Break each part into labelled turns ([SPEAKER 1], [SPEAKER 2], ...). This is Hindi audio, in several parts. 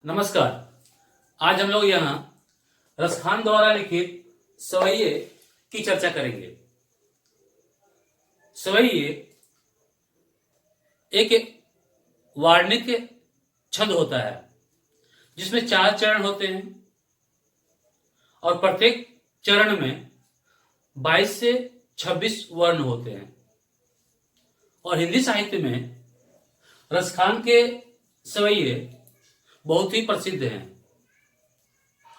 [SPEAKER 1] नमस्कार। आज हम लोग यहाँ रसखान द्वारा लिखित सवैये की चर्चा करेंगे। सवैये एक वार्णिक छंद होता है जिसमें 4 चरण होते हैं और प्रत्येक चरण में 22 से 26 वर्ण होते हैं। और हिंदी साहित्य में रसखान के सवैये बहुत ही प्रसिद्ध हैं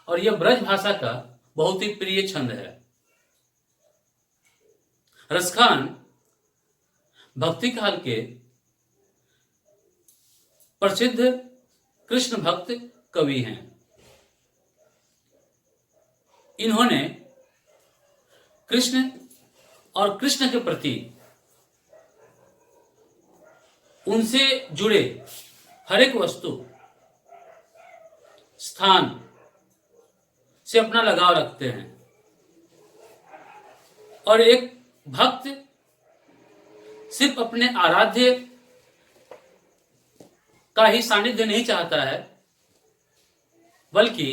[SPEAKER 1] और यह ब्रज भाषा का बहुत ही प्रिय छंद है। रसखान भक्ति काल के प्रसिद्ध कृष्ण भक्त कवि हैं। इन्होंने कृष्ण और कृष्ण के प्रति उनसे जुड़े हर एक वस्तु स्थान से अपना लगाव रखते हैं और एक भक्त सिर्फ अपने आराध्य का ही सानिध्य नहीं चाहता है, बल्कि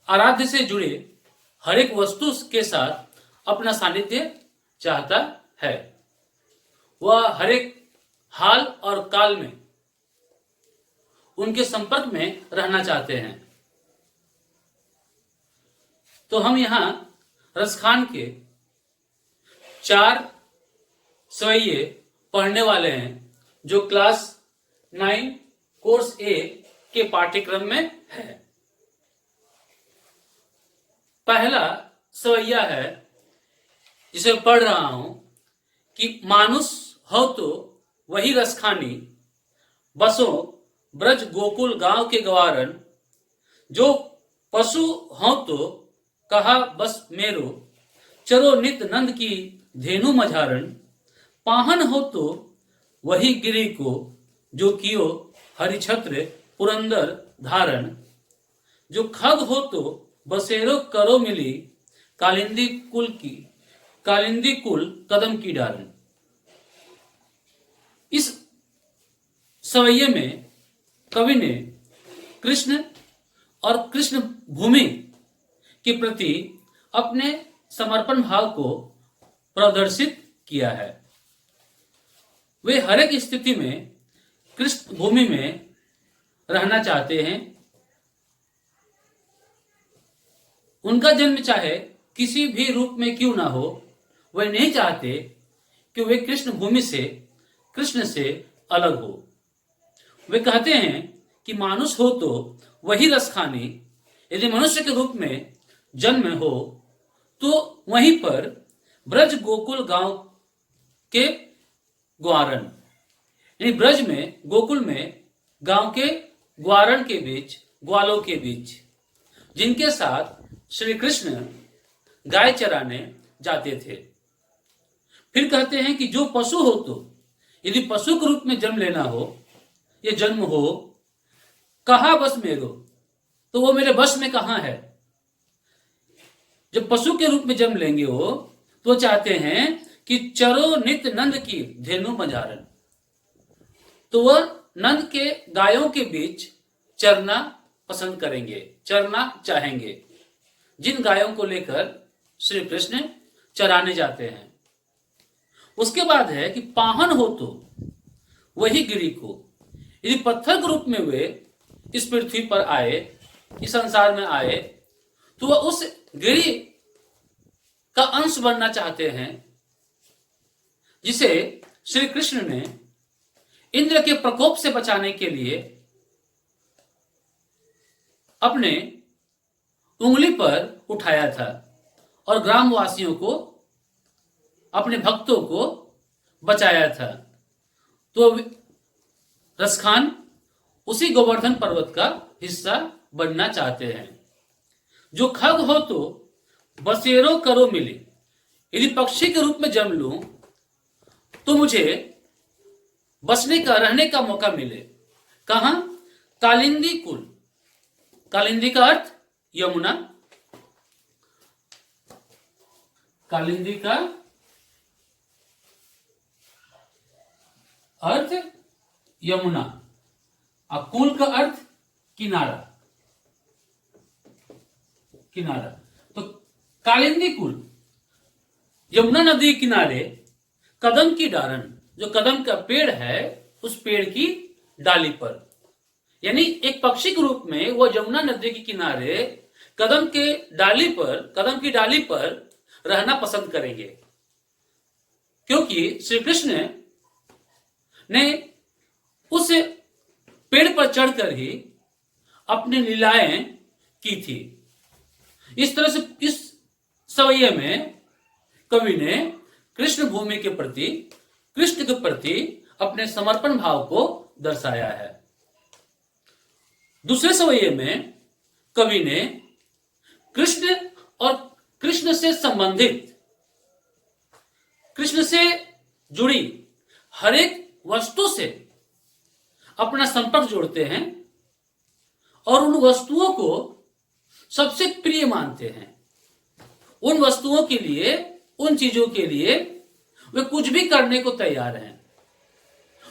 [SPEAKER 1] आराध्य से जुड़े हर एक वस्तु के साथ अपना सानिध्य चाहता है। वह हर एक हाल और काल में उनके संपर्क में रहना चाहते हैं। तो हम यहां रसखान के 4 सवैये पढ़ने वाले हैं जो क्लास 9 कोर्स ए के पाठ्यक्रम में है। पहला सवैया है जिसे पढ़ रहा हूं कि मानुष हो तो वही रसखानी, बसो ब्रज गोकुल गांव के गवारन, जो पशु हो तो कहा बस मेरो, चरो नित नंद की धेनु मझारण, पाहन हो तो वही गिरी को, जो कियो हरिछत्र पुरंदर धारण, जो खग हो तो बसेरो करो मिली, कालिंदी कुल कदम की डारण। इस सवैये में कवि ने कृष्ण और कृष्ण भूमि के प्रति अपने समर्पण भाव को प्रदर्शित किया है। वे हर एक स्थिति में कृष्ण भूमि में रहना चाहते हैं। उनका जन्म चाहे किसी भी रूप में क्यों ना हो, वे नहीं चाहते कि वे कृष्ण भूमि से, कृष्ण से अलग हो। वे कहते हैं कि मानुष हो तो वही रसखानी, यदि मनुष्य के रूप में जन्म हो तो वहीं पर ब्रज गोकुल गांव के ग्वारण, यानी ब्रज में, गोकुल में, गांव के ग्वारण के बीच, ग्वालों के बीच, जिनके साथ श्री कृष्ण गाय चराने जाते थे। फिर कहते हैं कि जो पशु हो तो, यदि पशु के रूप में जन्म लेना हो, ये जन्म हो, कहा बस मेरो, तो वो मेरे बस में कहां है। जब पशु के रूप में जन्म लेंगे हो तो चाहते हैं कि चरो नित नंद की धेनु मझारण, तो वह नंद के गायों के बीच चरना पसंद करेंगे, चरना चाहेंगे, जिन गायों को लेकर श्री कृष्ण चराने जाते हैं। उसके बाद है कि पाहन हो तो वही गिरी को, यदि पत्थर के रूप में वे इस पृथ्वी पर आए, इस संसार में आए, तो वह उस गिरी का अंश बनना चाहते हैं जिसे श्री कृष्ण ने इंद्र के प्रकोप से बचाने के लिए अपने उंगली पर उठाया था और ग्रामवासियों को, अपने भक्तों को बचाया था। तो रसखान उसी गोवर्धन पर्वत का हिस्सा बनना चाहते हैं। जो खग हो तो बसेरो करो मिली, यदि पक्षी के रूप में जन्म लूं तो मुझे बसने का, रहने का मौका मिले। कहां? कालिंदी कुल, कालिंदी का अर्थ यमुना, कालिंदी का अर्थ यमुना, अकुल का अर्थ किनारा, किनारा। तो कालिंदी कुल, यमुना नदी के किनारे कदम की डारन, जो कदम का पेड़ है उस पेड़ की डाली पर, यानी एक पक्षी के रूप में वो यमुना नदी के किनारे कदम के डाली पर, कदम की डाली पर रहना पसंद करेंगे, क्योंकि श्री कृष्ण ने उस पेड़ पर चढ़कर ही अपनी लीलाएं की थी। इस तरह से इस सवैये में कवि ने कृष्ण भूमि के प्रति, कृष्ण के प्रति अपने समर्पण भाव को दर्शाया है। दूसरे सवैये में कवि ने कृष्ण और कृष्ण से संबंधित, कृष्ण से जुड़ी हर एक वस्तु से अपना संपर्क जोड़ते हैं और उन वस्तुओं को सबसे प्रिय मानते हैं। उन वस्तुओं के लिए, उन चीजों के लिए वे कुछ भी करने को तैयार हैं।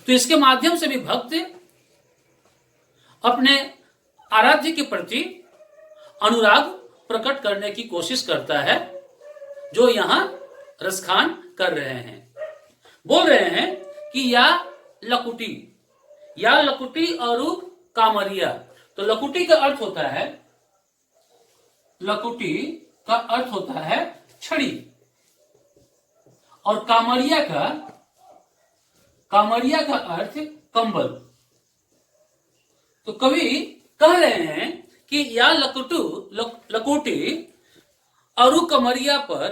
[SPEAKER 1] तो इसके माध्यम से भी भक्त अपने आराध्य के प्रति अनुराग प्रकट करने की कोशिश करता है, जो यहां रसखान कर रहे हैं। बोल रहे हैं कि या लकुटी और कामरिया। तो लकुटी का अर्थ होता है, लकुटी का अर्थ होता है छड़ी, और कामरिया का अर्थ कंबल। तो कवि कह रहे हैं कि या लकुटी अरु कमरिया पर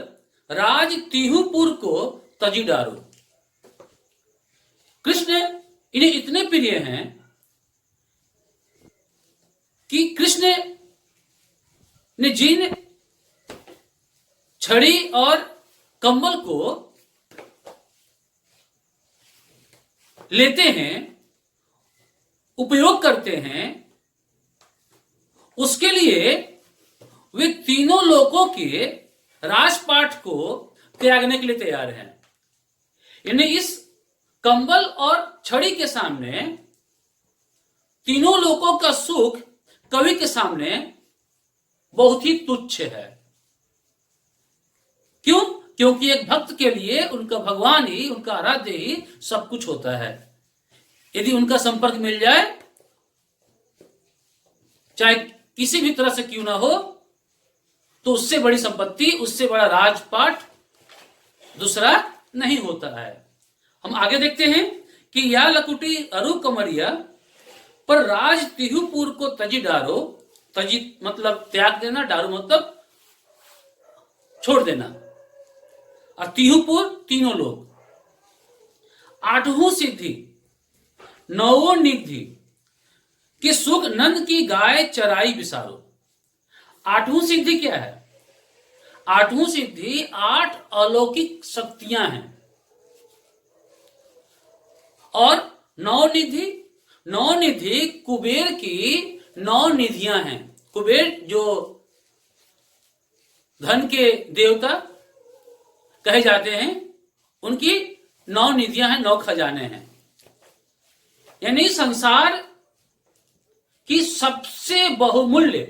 [SPEAKER 1] राज तिहुपुर को तजी डारो। कृष्ण इन्हें इतने प्रिय हैं कि कृष्ण ने जिन छड़ी और कंबल को लेते हैं, उपयोग करते हैं, उसके लिए वे तीनों लोकों के राजपाट को त्यागने के लिए तैयार हैं। यानी इस कंबल और छड़ी के सामने तीनों लोकों का सुख कवि के सामने बहुत ही तुच्छ है। क्यों? क्योंकि एक भक्त के लिए उनका भगवान ही, उनका आराध्य ही सब कुछ होता है। यदि उनका संपर्क मिल जाए, चाहे किसी भी तरह से क्यों ना हो, तो उससे बड़ी संपत्ति, उससे बड़ा राजपाट दूसरा नहीं होता है। हम आगे देखते हैं कि या लकुटी अरु कमरिया पर राज तिहुपुर को तजी डारो। तजी मतलब त्याग देना, डारो मतलब छोड़ देना, और तिहुपुर तीनों लोग। आठवीं सिद्धि नवो निधि कि सुख नंद की गाय चराई बिसारो। आठवीं सिद्धि क्या है? आठवीं सिद्धि 8 अलौकिक शक्तियां हैं। और नवनिधि कुबेर की 9 निधियां हैं। कुबेर जो धन के देवता कहे जाते हैं, उनकी 9 निधियां हैं, 9 खजाने हैं। यानी संसार की सबसे बहुमूल्य,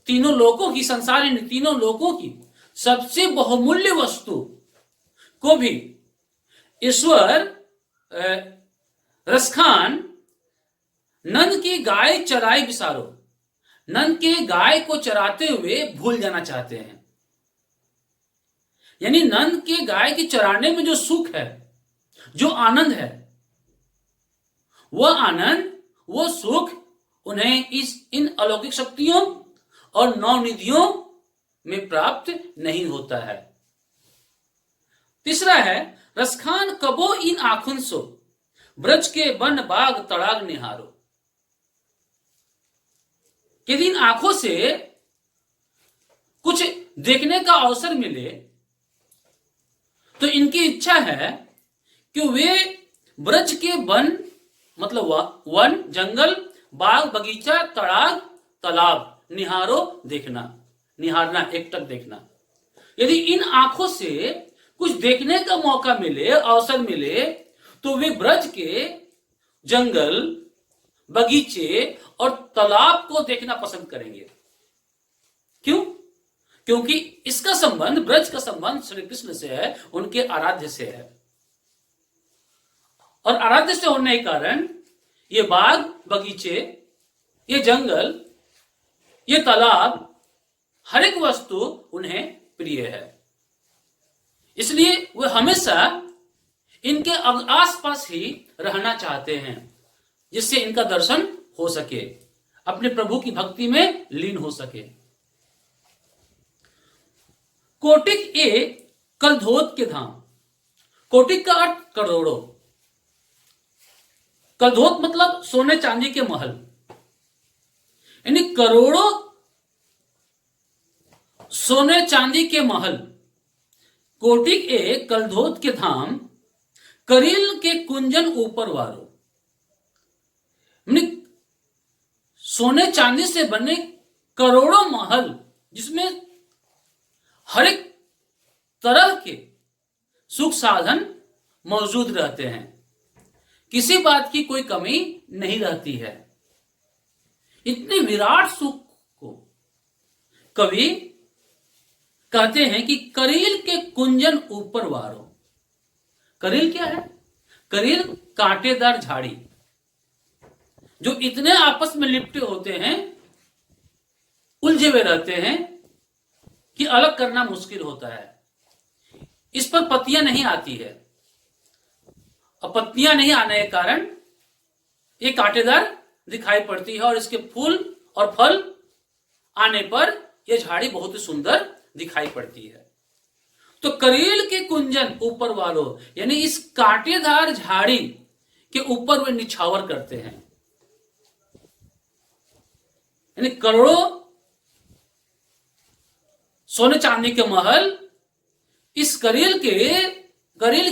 [SPEAKER 1] तीनों लोकों की, संसार इन तीनों लोकों की सबसे बहुमूल्य वस्तु को भी ईश्वर रसखान नंद की गाय चराई बिसारो, नंद के गाय को चराते हुए भूल जाना चाहते हैं। यानी नंद के गाय के चराने में जो सुख है, जो आनंद है, वह आनंद, वो सुख उन्हें इन अलौकिक शक्तियों और 9 निधियों में प्राप्त नहीं होता है। तीसरा है रसखान कबो इन आंखों सो ब्रज के वन बाग तड़ाग निहारो। यदि इन आंखों से कुछ देखने का अवसर मिले तो इनकी इच्छा है कि वे ब्रज के वन मतलब वन, जंगल, बाग, बगीचा, तड़ाग, तालाब निहारो, देखना, निहारना, एकटक देखना। यदि इन आंखों से कुछ देखने का मौका मिले, अवसर मिले, तो वे ब्रज के जंगल, बगीचे और तालाब को देखना पसंद करेंगे। क्यों? क्योंकि इसका संबंध, ब्रज का संबंध श्री कृष्ण से है, उनके आराध्य से है। और आराध्य से होने के कारण ये बाग बगीचे, ये जंगल, ये तालाब, हर एक वस्तु उन्हें प्रिय है। इसलिए वे हमेशा इनके आसपास ही रहना चाहते हैं, जिससे इनका दर्शन हो सके, अपने प्रभु की भक्ति में लीन हो सके। कोटिक ए कलधोत के धाम। कोटिक का अर्थ करोड़ों। कलधोत मतलब सोने चांदी के महल, यानी करोड़ों सोने चांदी के महल। कोटिक ए कलधोत के धाम, करील के कुंजन ऊपर वारो। सोने चांदी से बने करोड़ों महल, जिसमें हर एक तरह के सुख साधन मौजूद रहते हैं, किसी बात की कोई कमी नहीं रहती है। इतने विराट सुख को कवि कहते हैं कि करील के कुंजन ऊपर वारो। करील क्या है? करील कांटेदार झाड़ी, जो इतने आपस में लिपटे होते हैं, उलझे हुए रहते हैं कि अलग करना मुश्किल होता है। इस पर पत्तियां नहीं आती है, और पत्तियां नहीं आने के कारण ये कांटेदार दिखाई पड़ती है, और इसके फूल और फल आने पर यह झाड़ी बहुत ही सुंदर दिखाई पड़ती है। तो करील के कुंजन ऊपर वालों, यानी इस कांटेदार झाड़ी के ऊपर वे निछावर करते हैं। यानी करोड़ों सोने चांदी के महल इस करील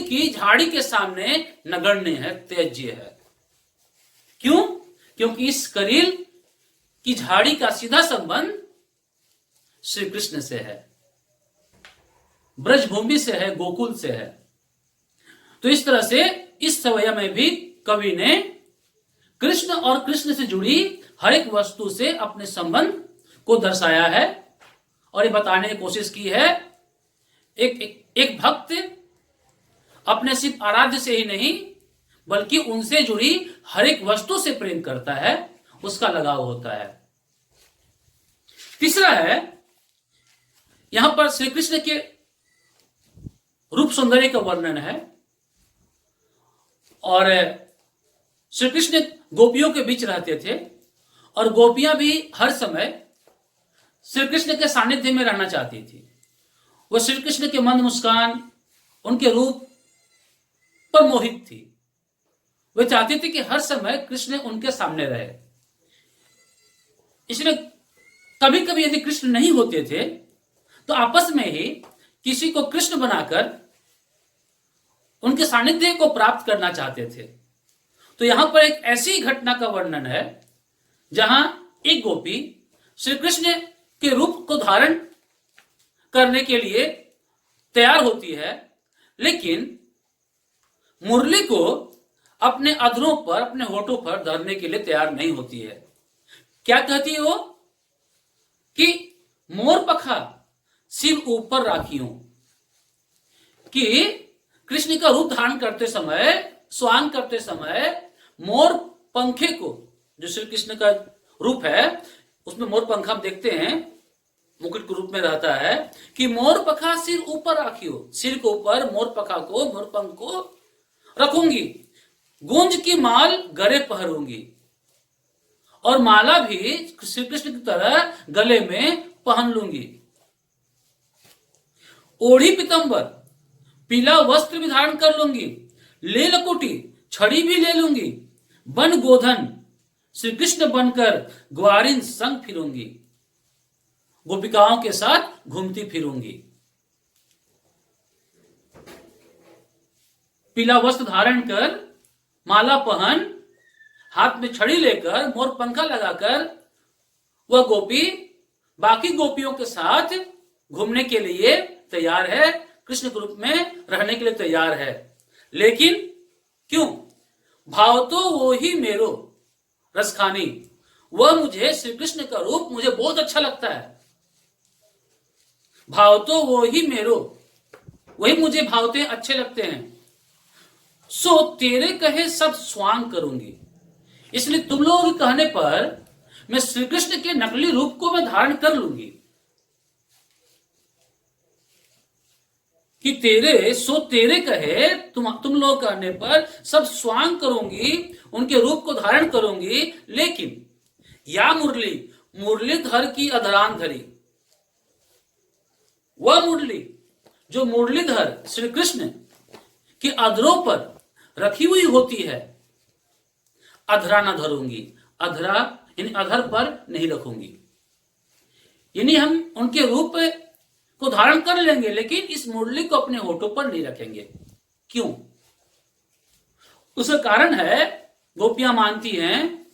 [SPEAKER 1] की झाड़ी के सामने नगण्य है, त्याज्य है। क्यों? क्योंकि इस करील की झाड़ी का सीधा संबंध श्री कृष्ण से है, ब्रजभूमि से है, गोकुल से है। तो इस तरह से इस सवैया में भी कवि ने कृष्ण और कृष्ण से जुड़ी हर एक वस्तु से अपने संबंध को दर्शाया है, और ये बताने की कोशिश की है एक भक्त अपने सिर्फ आराध्य से ही नहीं, बल्कि उनसे जुड़ी हर एक वस्तु से प्रेम करता है, उसका लगाव होता है। तीसरा है, यहां पर श्री कृष्ण के रूप सौंदर्य का वर्णन है, और श्री कृष्ण गोपियों के बीच रहते थे, और गोपियां भी हर समय श्री कृष्ण के सानिध्य में रहना चाहती थी। वह श्री कृष्ण के मंद मुस्कान, उनके रूप पर मोहित थी। वे चाहती थी कि हर समय कृष्ण उनके सामने रहे। इसलिए कभी कभी यदि कृष्ण नहीं होते थे तो आपस में ही किसी को कृष्ण बनाकर उनके सानिध्य को प्राप्त करना चाहते थे। तो यहां पर एक ऐसी घटना का वर्णन है जहां एक गोपी श्री कृष्ण के रूप को धारण करने के लिए तैयार होती है, लेकिन मुरली को अपने अधरों पर, अपने होठों पर धरने के लिए तैयार नहीं होती है। क्या कहती है वो? कि मोर पखा सिर ऊपर राखियों। कि कृष्ण का रूप धारण करते समय, स्वांग करते समय मोर पंखे को, जो श्री कृष्ण का रूप है उसमें मोर पंखा हम देखते हैं, मुकुट के रूप में रहता है, कि मोर पखा सिर ऊपर राखियो, सिर के ऊपर मोर पखा को, मोर पंख को रखूंगी, गूंज की माल गले पहनूंगी, और माला भी श्री कृष्ण की तरह गले में पहन लूंगी। ओढ़ी पीतंबर, पीला वस्त्र भी धारण कर लूंगी, ले लकुटी, छड़ी भी ले लूंगी, बन गोधन, श्री कृष्ण बनकर ग्वारिन संग फिरूंगी, गोपिकाओं के साथ घूमती फिरूंगी। पीला वस्त्र धारण कर, माला पहन, हाथ में छड़ी लेकर, मोर पंखा लगाकर वह गोपी बाकी गोपियों के साथ घूमने के लिए तैयार है, कृष्ण के रूप में रहने के लिए तैयार है। लेकिन क्यों? भाव तो वो ही मेरो, रसखानी, वह मुझे श्री कृष्ण का रूप मुझे बहुत अच्छा लगता है। भाव तो वो ही मेरो, वही मुझे भावते अच्छे लगते हैं। सो तेरे कहे सब स्वांग करूंगी, इसलिए तुम लोगों के कहने पर मैं श्री कृष्ण के नकली रूप को मैं धारण कर लूंगी। कि तेरे कहे तुम लोग कहने पर सब स्वांग करूंगी, उनके रूप को धारण करूंगी। लेकिन या मुरलीधर की अधरान धरी, वह मुरली जो मुरलीधर श्री कृष्ण की अधरों पर रखी हुई होती है, अधरा न धरूंगी। अधरा यानी अधर पर नहीं रखूंगी। यानी हम उनके रूप को धारण कर लेंगे, लेकिन इस मुरली को अपने होठों पर नहीं रखेंगे। क्यों? उसका कारण है, गोपियां मानती हैं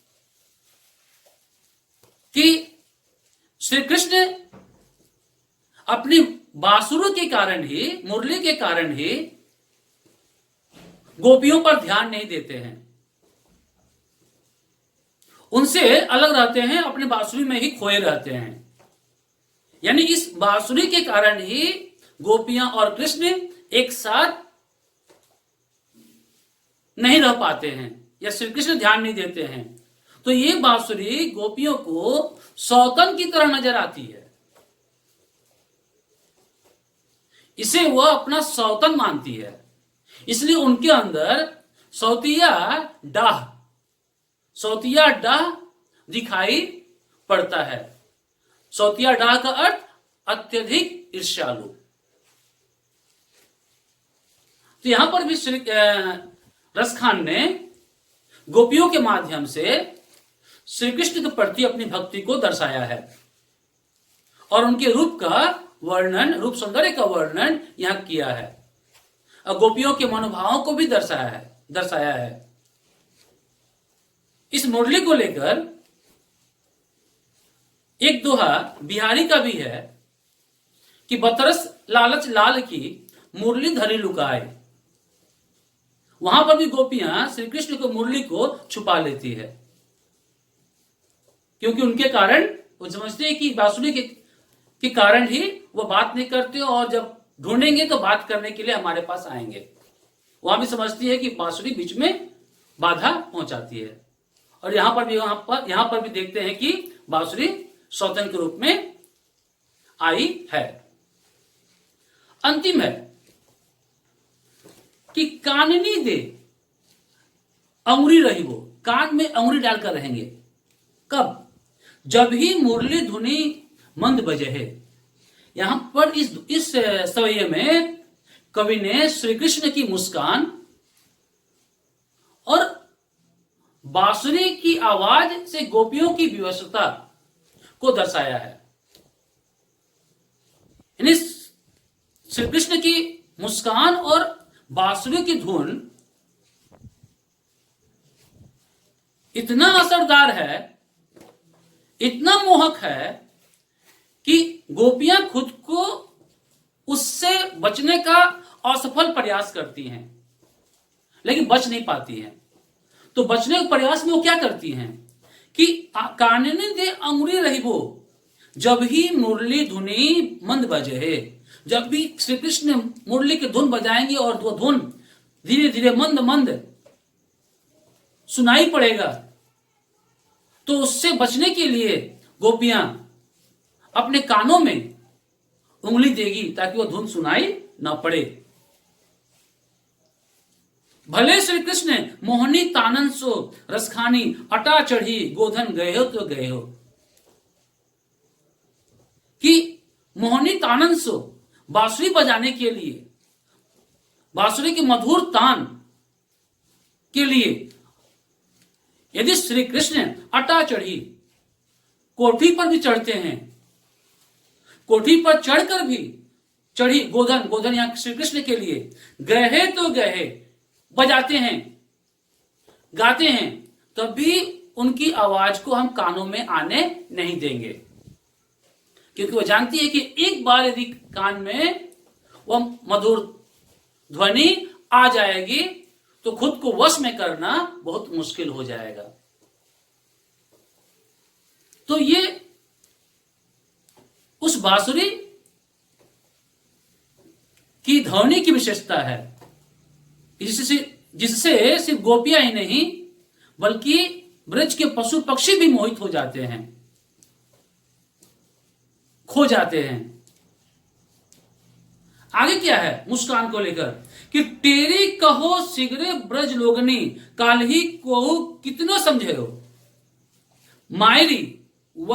[SPEAKER 1] कि श्री कृष्ण अपनी बांसुरी के कारण ही, मुरली के कारण ही गोपियों पर ध्यान नहीं देते हैं, उनसे अलग रहते हैं, अपने बांसुरी में ही खोए रहते हैं। यानी इस बांसुरी के कारण ही गोपियां और कृष्ण एक साथ नहीं रह पाते हैं, या श्री कृष्ण ध्यान नहीं देते हैं। तो ये बांसुरी गोपियों को सौतन की तरह नजर आती है, इसे वह अपना सौतन मानती है। इसलिए उनके अंदर सौतिया डाह दिखाई पड़ता है। सौतिया डाह का अर्थ अत्यधिक ईर्ष्यालु। तो यहां पर भी श्री रसखान ने गोपियों के माध्यम से श्री कृष्ण के प्रति अपनी भक्ति को दर्शाया है, और उनके रूप का वर्णन, रूप सौंदर्य का वर्णन यहां किया है, और गोपियों के मनोभावों को भी दर्शाया है। इस मुरली को लेकर एक दोहा बिहारी का भी है कि बतरस लालच लाल की मुरली धरी लुकाए। वहां पर भी गोपियां श्री कृष्ण को मुरली को छुपा लेती है, क्योंकि उनके कारण वो समझते हैं कि बांसुरी के कारण ही वो बात नहीं करते, और जब ढूंढेंगे तो बात करने के लिए हमारे पास आएंगे। वहां भी समझती है कि बांसुरी बीच में बाधा पहुंचाती है। और यहां पर भी देखते हैं कि बांसुरी सौतन के रूप में आई है। अंतिम है कि काननी दे अंगुरी रही, वो कान में अंगुरी डालकर रहेंगे। कब? जब ही मुरली धुनी मंद बजे है। यहां पर इस सवैये में कवि ने श्री कृष्ण की मुस्कान और बांसुरी की आवाज से गोपियों की विवशता को दर्शाया है। यानी श्री कृष्ण की मुस्कान और बांसुरी की धुन इतना असरदार है, इतना मोहक है कि गोपियां खुद को उससे बचने का असफल प्रयास करती हैं, लेकिन बच नहीं पाती हैं। तो बचने के प्रयास में वो क्या करती हैं कि कानने दे अंगुरी रहिबो, जब ही मुरली धुनी मंद बजे है। जब भी श्री कृष्ण मुरली की धुन बजाएंगे और वो धुन धीरे धीरे मंद मंद सुनाई पड़ेगा, तो उससे बचने के लिए गोपियां अपने कानों में उंगली देगी ताकि वो धुन सुनाई ना पड़े। भले श्री कृष्ण मोहनी तानन सो रसखानी अटा चढ़ी गोधन गए हो तो गए हो। कि मोहनी तानन सो बांसुरी बजाने के लिए, बांसुरी के मधुर तान के लिए यदि श्री कृष्ण अटा चढ़ी, कोठी पर भी चढ़ते हैं, कोठी पर चढ़कर भी चढ़ी गोधन यहां श्री कृष्ण के लिए गए तो गए बजाते हैं, गाते हैं, तब भी उनकी आवाज को हम कानों में आने नहीं देंगे, क्योंकि वो जानती है कि एक बार यदि कान में वो मधुर ध्वनि आ जाएगी तो खुद को वश में करना बहुत मुश्किल हो जाएगा। तो ये उस बांसुरी की ध्वनि की विशेषता है, जिससे सिर्फ गोपियां ही नहीं बल्कि ब्रज के पशु पक्षी भी मोहित हो जाते हैं, खो जाते हैं। आगे क्या है मुस्कान को लेकर कि तेरी कहो सिगरे ब्रज लोगनी, काल ही को कितना समझे हो, मायरी व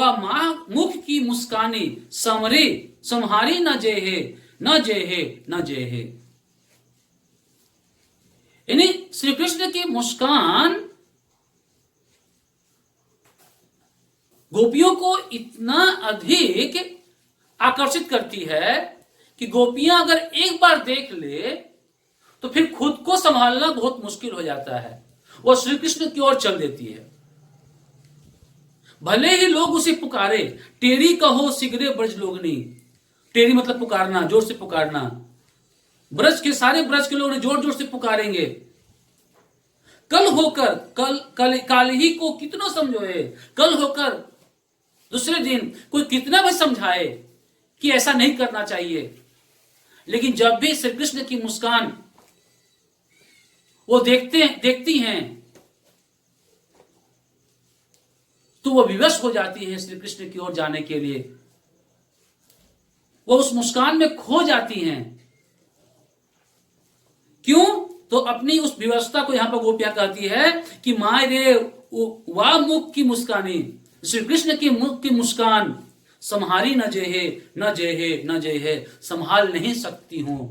[SPEAKER 1] मुख की मुस्कानी, समरे संहारी न जेहे न जेहे न जेहे। यानी श्री कृष्ण की मुस्कान गोपियों को इतना अधिक आकर्षित करती है कि गोपियां अगर एक बार देख ले तो फिर खुद को संभालना बहुत मुश्किल हो जाता है, वो श्री कृष्ण की ओर चल देती है। भले ही लोग उसे पुकारे, टेरी कहो सिगरे ब्रज लोगनी, टेरी मतलब पुकारना, जोर से पुकारना। ब्रज के सारे ब्रज के लोग जोर जोर से पुकारेंगे, कल होकर काल ही को कितना समझोए, कल होकर दूसरे दिन कोई कितना भी समझाए कि ऐसा नहीं करना चाहिए, लेकिन जब भी श्री कृष्ण की मुस्कान वो देखती हैं तो वो विवश हो जाती है श्री कृष्ण की ओर जाने के लिए, वो उस मुस्कान में खो जाती हैं। क्यों? तो अपनी उस विवस्था को यहां पर गोपियां कहती है कि माय रे वा मुख की मुस्कानी, श्री कृष्ण की मुख की मुस्कान संहारी न जेहे न जेहे न जेहे, संभाल नहीं सकती हूं।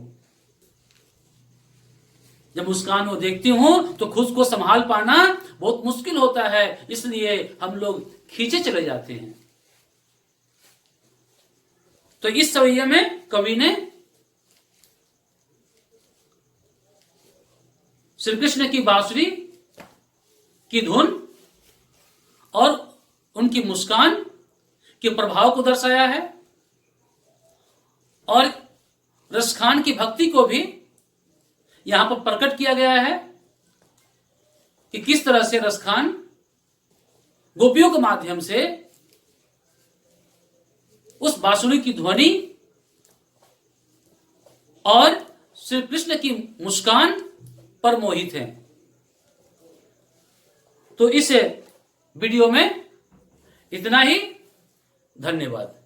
[SPEAKER 1] जब मुस्कान वो देखती हूं तो खुद को संभाल पाना बहुत मुश्किल होता है, इसलिए हम लोग खींचे चले जाते हैं। तो इस सवैया में कवि ने श्री कृष्ण की बांसुरी की धुन और उनकी मुस्कान के प्रभाव को दर्शाया है, और रसखान की भक्ति को भी यहां पर प्रकट किया गया है कि किस तरह से रसखान गोपियों के माध्यम से उस बांसुरी की ध्वनि और श्री कृष्ण की मुस्कान पर मोहित हैं। तो इस वीडियो में इतना ही। धन्यवाद।